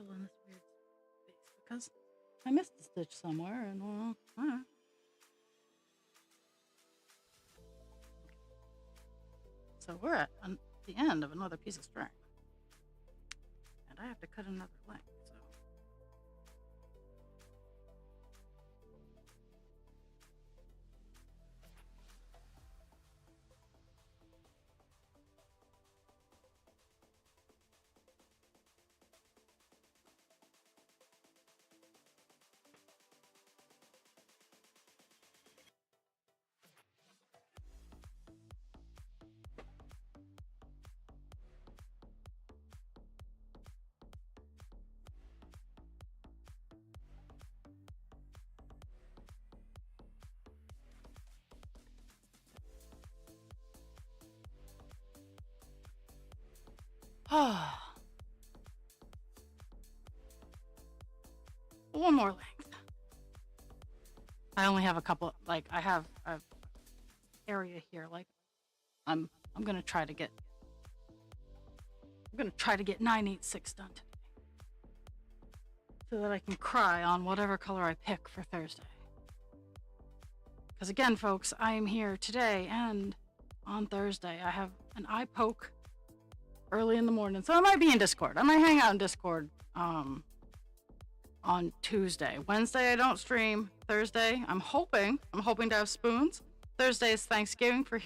A: still in this weird space because I missed a stitch somewhere, and well, So we're at the end of another piece of string, and I have to cut another length. One more length. I only have a couple. Like I have an area here. Like I'm gonna try to get. I'm gonna try to get 9/8/6 done today, so that I can cry on whatever color I pick for Thursday. Because again, folks, I am here today and on Thursday. I have an eye poke early in the morning, so I might be in Discord. I might hang out in Discord on Tuesday. Wednesday I don't stream. Thursday I'm hoping to have spoons. Thursday is Thanksgiving for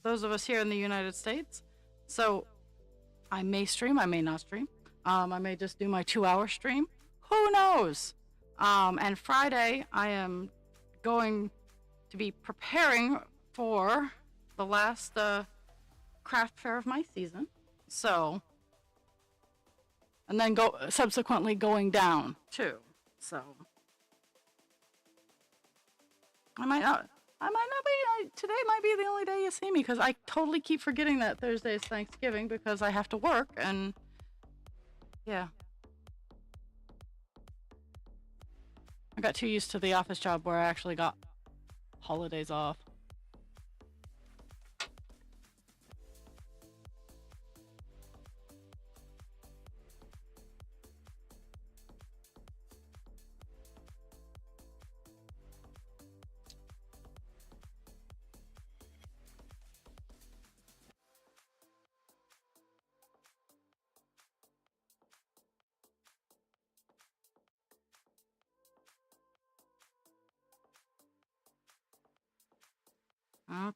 A: those of us here in the United States. So I may stream, I may not stream. I may just do my 2-hour stream. Who knows? And Friday I am going to be preparing for the last craft fair of my season. So, and then subsequently going down too. So I might not be. Today might be the only day you see me because I totally keep forgetting that Thursday is Thanksgiving because I have to work and yeah. I got too used to the office job where I actually got holidays off. Okay.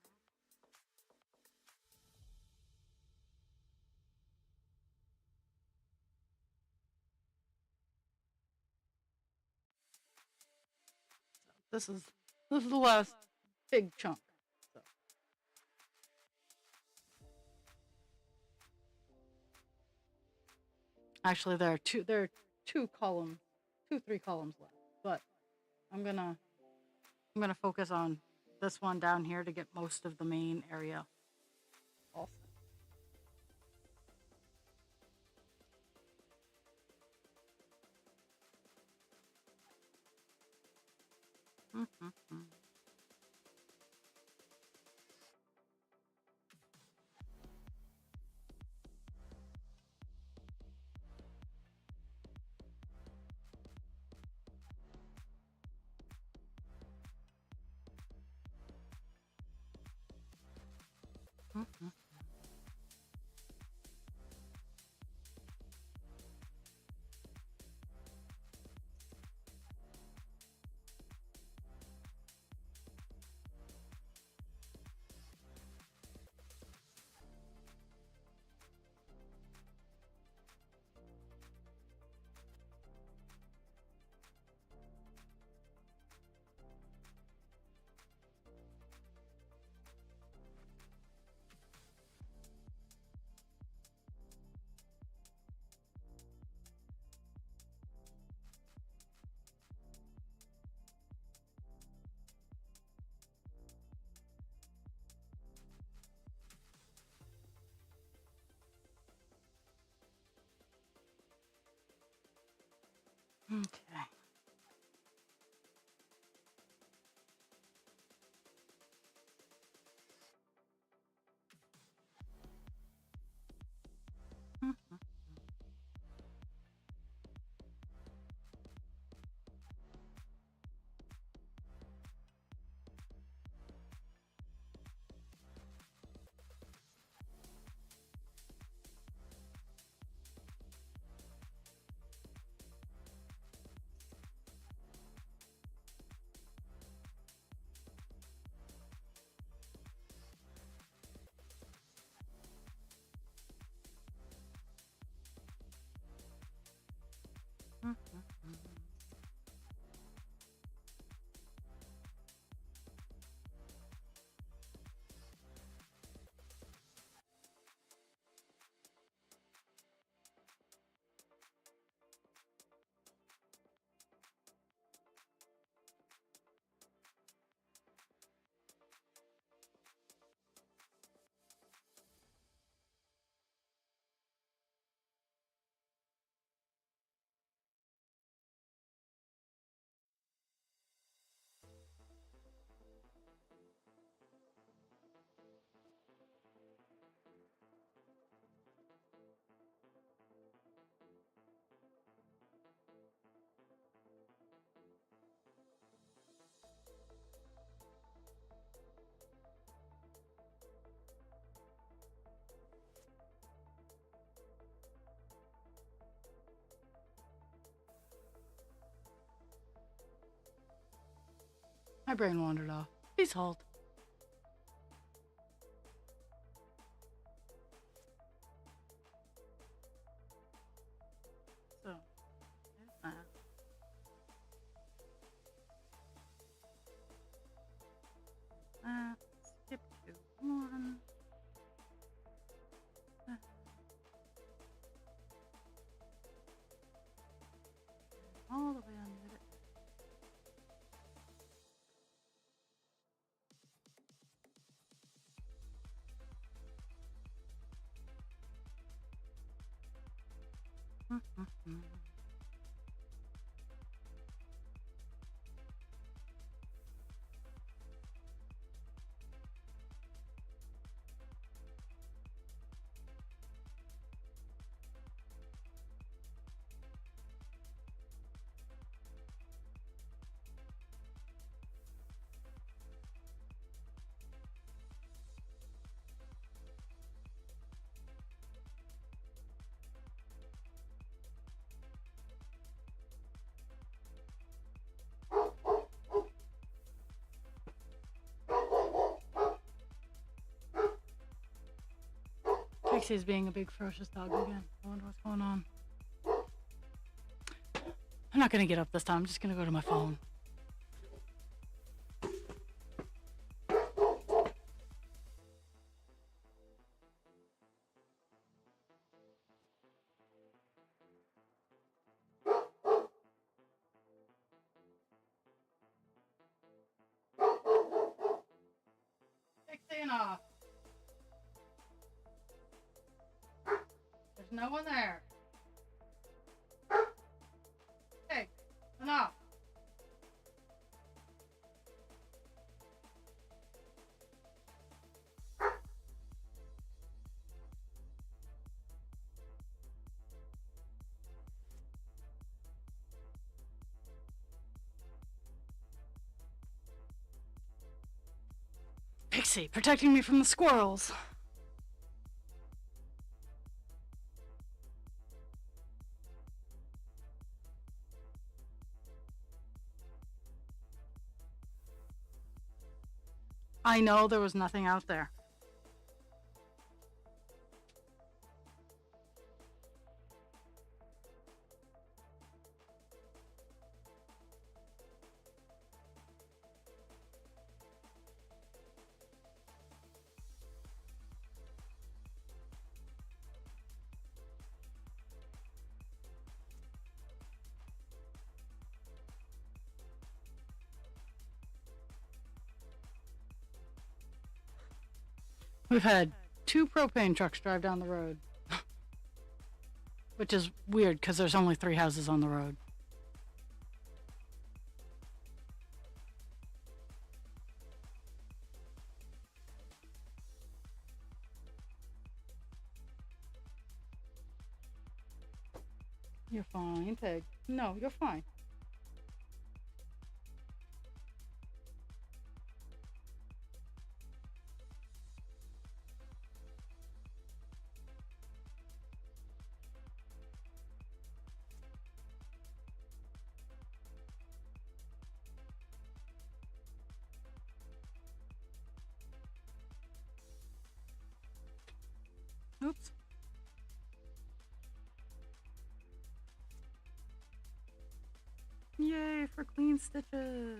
A: This is the last big chunk. So. Actually, there are 3 columns left, but I'm gonna focus on this one down here to get most of the main area off. Mm-hmm. Mm-hmm. Okay. Mm-hmm. My brain wandered off. Please hold. So, there's that. Skip to 1. All the way under it. Pixie's being a big ferocious dog again. I wonder what's going on. I'm not gonna get up this time. I'm just gonna go to my phone. Pixie, enough. There's no one there. Hey, enough. Pixie, protecting me from the squirrels. I know there was nothing out there. We've had 2 propane trucks drive down the road. Which is weird because there's only 3 houses on the road. You're fine, Peg. No, you're fine. Oops. Yay for clean stitches.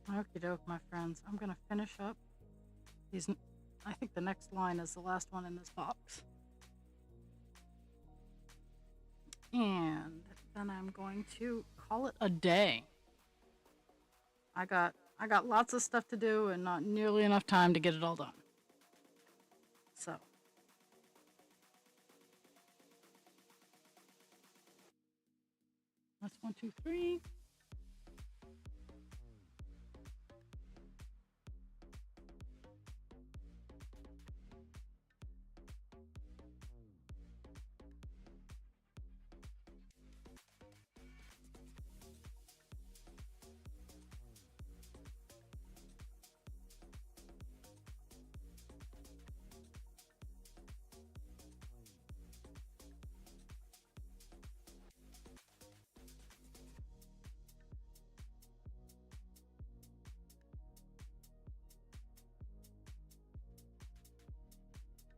A: Okie doke, my friends. I'm gonna finish up these. I think the next line is the last one in this box. And then I'm going to call it a day. I got lots of stuff to do and not nearly enough time to get it all done. So that's 1, 2, 3.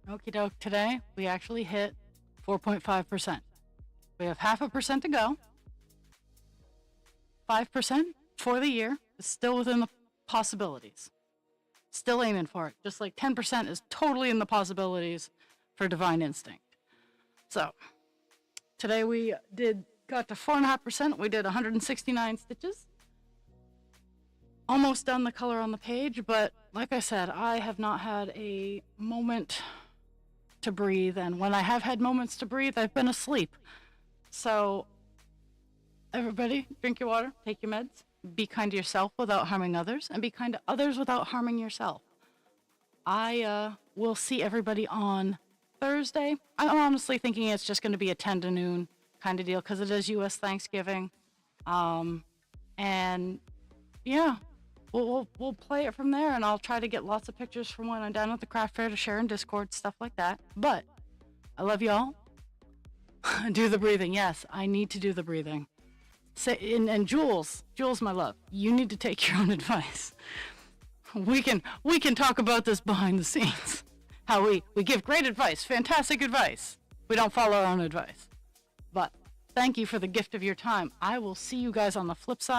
A: Okie doke, today we actually hit 4.5%. We have 0.5% to go. 5% for the year is still within the possibilities. Still aiming for it. Just like 10% is totally in the possibilities for Divine Instinct. So today we got to 4.5%. We did 169 stitches. Almost done the color on the page, but like I said, I have not had a moment to breathe, and when I have had moments to breathe, I've been asleep. So everybody, drink your water, take your meds, be kind to yourself without harming others, and be kind to others without harming yourself. I will see everybody on Thursday. I'm honestly thinking it's just going to be a 10 to noon kind of deal because it is U.S. Thanksgiving. And yeah, we'll play it from there, and I'll try to get lots of pictures from when I'm down at the craft fair to share in Discord, stuff like that. But I love y'all. Do the breathing. Yes, I need to do the breathing. And Jules, my love, you need to take your own advice. We can talk about this behind the scenes. How we give great advice, fantastic advice. We don't follow our own advice. But thank you for the gift of your time. I will see you guys on the flip side.